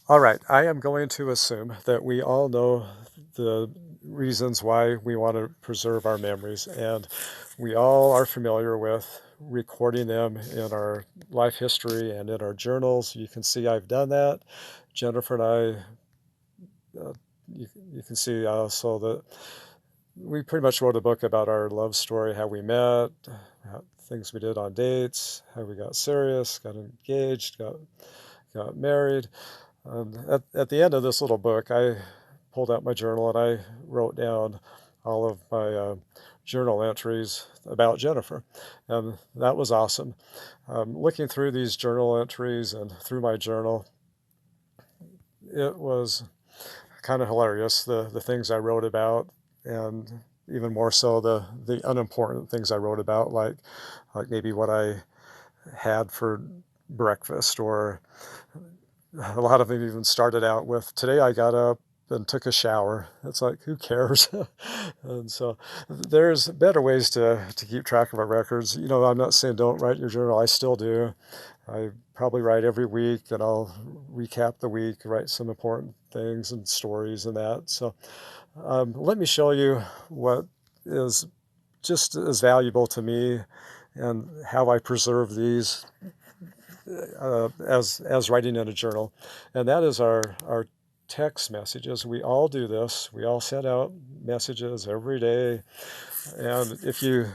All right, I am going to assume that we all know the reasons why we want to preserve our memories, and we all are familiar with recording them in our life history and in our journals. You can see I've done that. Jennifer and uh, you can see also that we pretty much wrote a book about our love story, how we met, things we did on dates, how we got serious, got engaged, got married. At the end of this little book, I pulled out my journal and I wrote down all of my journal entries about Jennifer. And that was awesome. Looking through these journal entries and through my journal, it was kind of hilarious, the things I wrote about, and even more so the unimportant things I wrote about, like maybe what I had for breakfast, or a lot of them even started out with, today I got up and took a shower. It's like, who cares? And so there's better ways to keep track of our records. I'm not saying don't write your journal. I still do. I probably write every week, and I'll recap the week, write some important things and stories and that. So let me show you what is just as valuable to me and how I preserve these as writing in a journal, and that is our text messages. We all do this. We all send out messages every day, and if you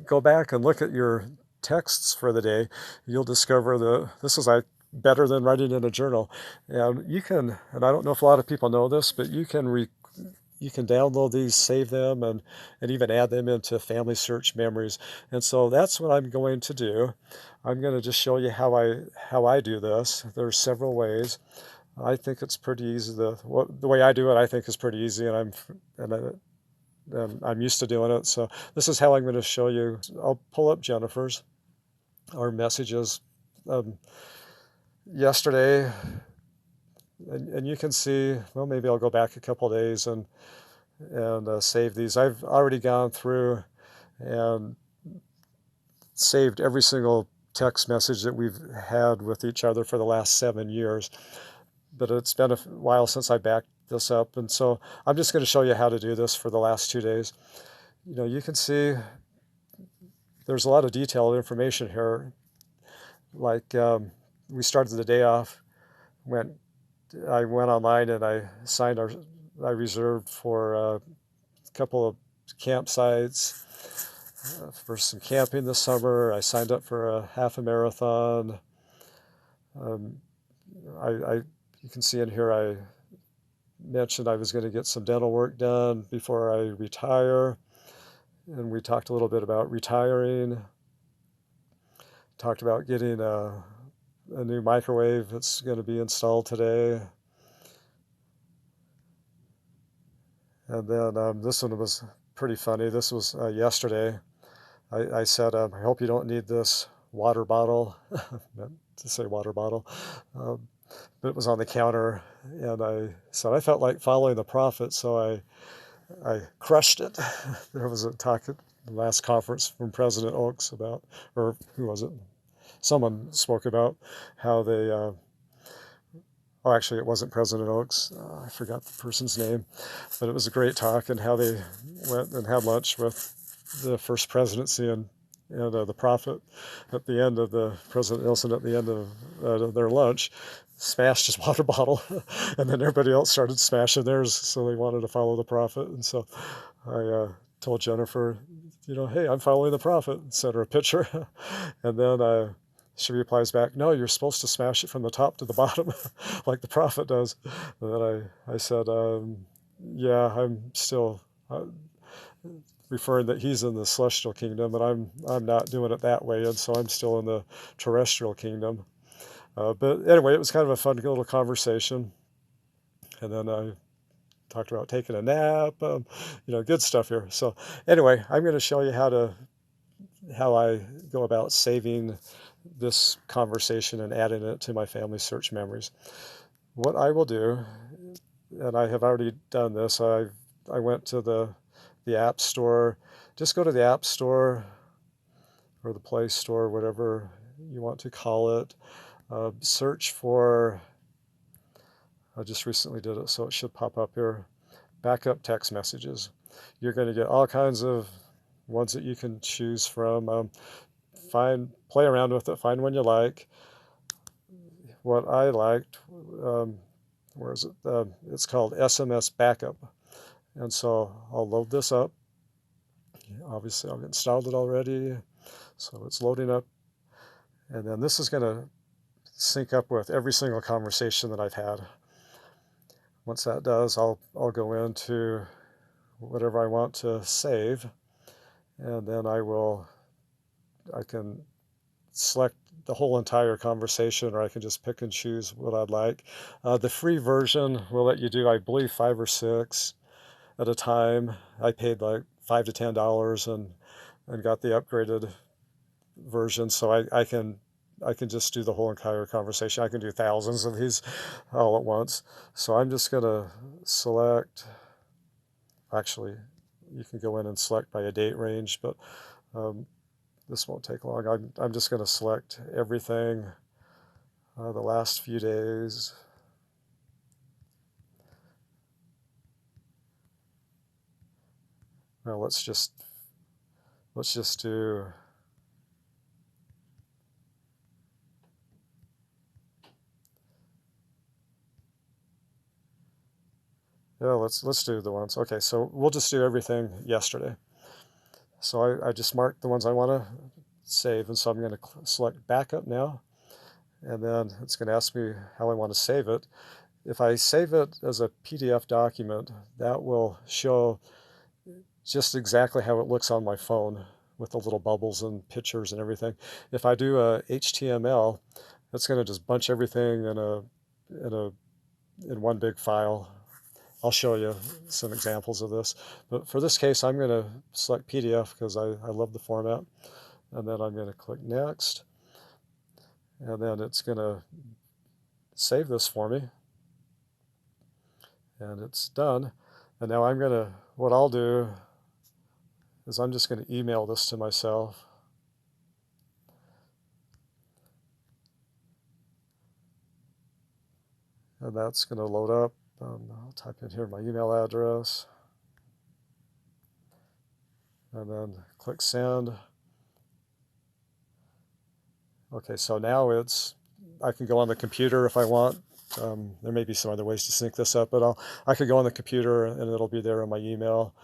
go back and look at your texts for the day, you'll discover that this is like better than writing in a journal. And you can, and I don't know if a lot of people know this, but you can download these, save them, and even add them into FamilySearch memories. And so that's what I'm going to do. I'm going to just show you how I do this. There's several ways. I think it's pretty easy. The way I do it, I think, is pretty easy, and I'm used to doing it. So this is how I'm going to show you. I'll pull up Jennifer's, our messages yesterday, and you can see. Well, maybe I'll go back a couple days and save these. I've already gone through and saved every single text message that we've had with each other for the last 7 years. But it's been a while since I backed this up. And so I'm just going to show you how to do this for the last 2 days. You can see there's a lot of detailed information here. Like we started the day off, I went online and I reserved for a couple of campsites for some camping this summer. I signed up for a half a marathon. Um, you can see in here I mentioned I was going to get some dental work done before I retire, and we talked a little bit about retiring. Talked about getting a new microwave that's going to be installed today. And then this one was pretty funny. This was yesterday. I said, I hope you don't need this water bottle. Meant to say water bottle. But it was on the counter, and I said I felt like following the prophet, so I crushed it. There was a talk at the last conference from President Oaks about, or who was it? Someone spoke about how they, oh, actually, it wasn't President Oaks. I forgot the person's name, but it was a great talk, and how they went and had lunch with the first presidency and the prophet at the end of President Nelson at the end of their lunch smashed his water bottle, and then everybody else started smashing theirs, so they wanted to follow the prophet. And so I told Jennifer, hey, I'm following the prophet, and sent her a picture. And then she replies back, no, you're supposed to smash it from the top to the bottom, like the prophet does. And then I said, yeah, I'm still referring that he's in the celestial kingdom, and I'm not doing it that way, and so I'm still in the terrestrial kingdom. But anyway, it was kind of a fun little conversation. And then I talked about taking a nap, good stuff here. So anyway, I'm going to show you how I go about saving this conversation and adding it to my FamilySearch memories. What I will do, and I have already done this, I went to the App Store. Just go to the App Store or the Play Store, whatever you want to call it. Search for I just recently did it, so it should pop up here. Backup text messages. You're going to get all kinds of ones that you can choose from. Play around with it, find one you like. What I liked, where is it? It's called SMS Backup. And so I'll load this up. Obviously, I've installed it already, so it's loading up. And then this is going to sync up with every single conversation that I've had. Once that does, I'll go into whatever I want to save, and then I can select the whole entire conversation, or I can just pick and choose what I'd like. The free version will let you do, I believe, 5 or 6 at a time. I paid like $5 to $10 and got the upgraded version, so I can just do the whole entire conversation. I can do thousands of these all at once. So I'm just going to select, actually, you can go in and select by a date range, but this won't take long. I'm just going to select everything the last few days. Now let's just do, yeah, let's do the ones. Okay, so we'll just do everything yesterday. So I just marked the ones I want to save, and so I'm going to select backup now, and then it's going to ask me how I want to save it. If I save it as a PDF document, that will show just exactly how it looks on my phone with the little bubbles and pictures and everything. If I do a HTML, it's going to just bunch everything in one big file. I'll show you some examples of this. But for this case, I'm going to select PDF because I love the format. And then I'm going to click Next. And then it's going to save this for me. And it's done. And now what I'll do is I'm just going to email this to myself. And that's going to load up. I'll type in here my email address. And then click Send. Okay, so now I can go on the computer if I want. There may be some other ways to sync this up, but I could go on the computer and it'll be there in my email,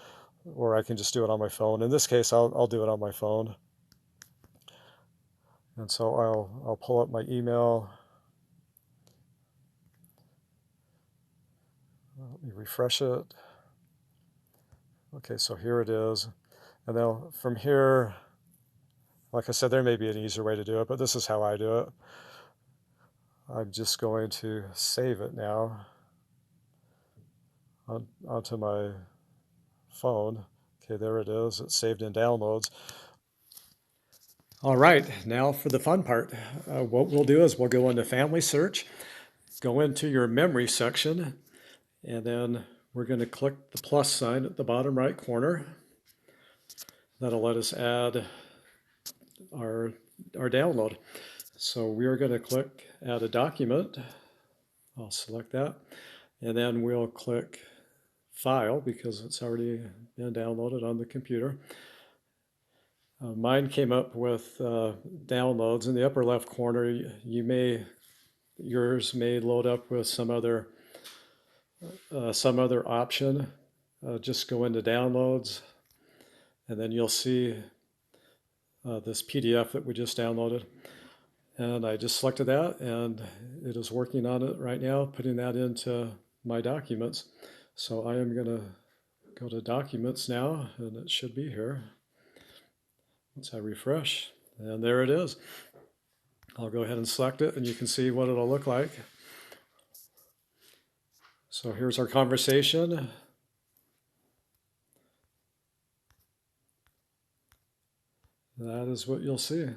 or I can just do it on my phone. In this case, I'll do it on my phone. And so I'll pull up my email. Let me refresh it. Okay, so here it is. And now from here, like I said, there may be an easier way to do it, but this is how I do it. I'm just going to save it now onto my phone. Okay, there it is. It's saved in downloads. All right, now for the fun part. What we'll do is we'll go into FamilySearch, go into your memory section, and then we're going to click the plus sign at the bottom right corner. That'll let us add our download. So we are going to click Add a Document. I'll select that. And then we'll click File because it's already been downloaded on the computer. Mine came up with downloads in the upper left corner. Yours may load up with some other option. Just go into downloads, and then you'll see this PDF that we just downloaded. And I just selected that, and it is working on it right now, putting that into my documents. So I am going to go to Documents now, and it should be here. Once I refresh, and there it is. I'll go ahead and select it, and you can see what it'll look like. So here's our conversation. That is what you'll see.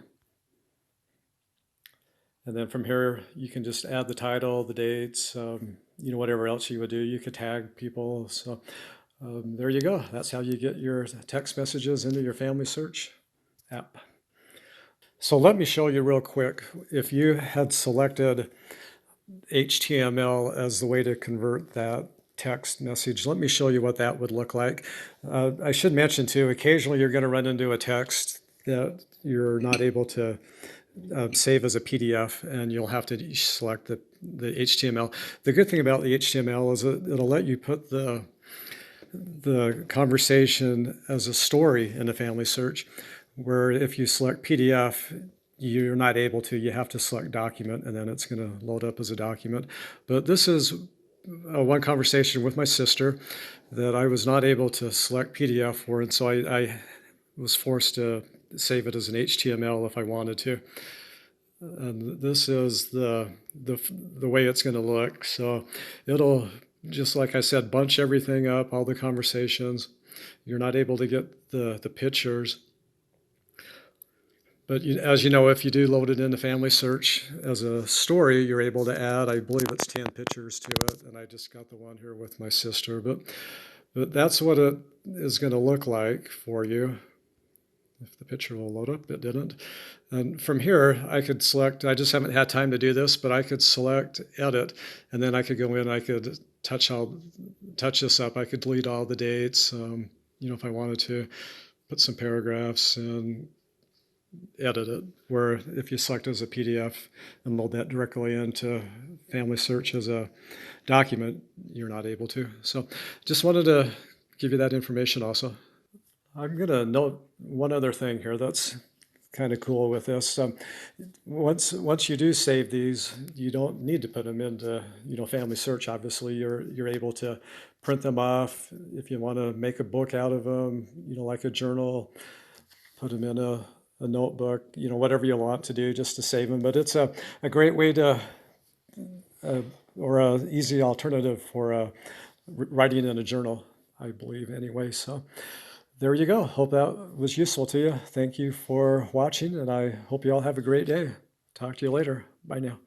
And then from here, you can just add the title, the dates, whatever else you would do. You could tag people. So there you go. That's how you get your text messages into your FamilySearch app. So let me show you real quick. If you had selected HTML as the way to convert that text message. Let me show you what that would look like. I should mention too, occasionally you're going to run into a text that you're not able to save as a PDF, and you'll have to select the HTML. The good thing about the HTML is it'll let you put the conversation as a story in a family search, where if you select PDF, you're not able to. You have to select document, and then it's going to load up as a document. But this is one conversation with my sister that I was not able to select PDF for, and so I was forced to save it as an HTML if I wanted to. And this is the way it's going to look. So it'll, just like I said, bunch everything up, all the conversations. You're not able to get the pictures. But as you know, if you do load it into FamilySearch as a story, you're able to add, I believe it's 10 pictures to it. And I just got the one here with my sister. But that's what it is going to look like for you. If the picture will load up, it didn't. And from here, I could select, I just haven't had time to do this, but I could select edit, and then I could go in, I could touch this up. I could delete all the dates, if I wanted to, put some paragraphs and edit it. Where if you select as a PDF and load that directly into FamilySearch as a document, you're not able to. So just wanted to give you that information also. I'm going to note one other thing here that's kind of cool with this. Once you do save these, you don't need to put them into FamilySearch. Obviously, you're able to print them off if you want to make a book out of them. Like a journal, put them in a notebook. Whatever you want to do just to save them. But it's a great way to or an easy alternative for writing in a journal, I believe. Anyway, so. There you go. Hope that was useful to you. Thank you for watching, and I hope you all have a great day. Talk to you later. Bye now.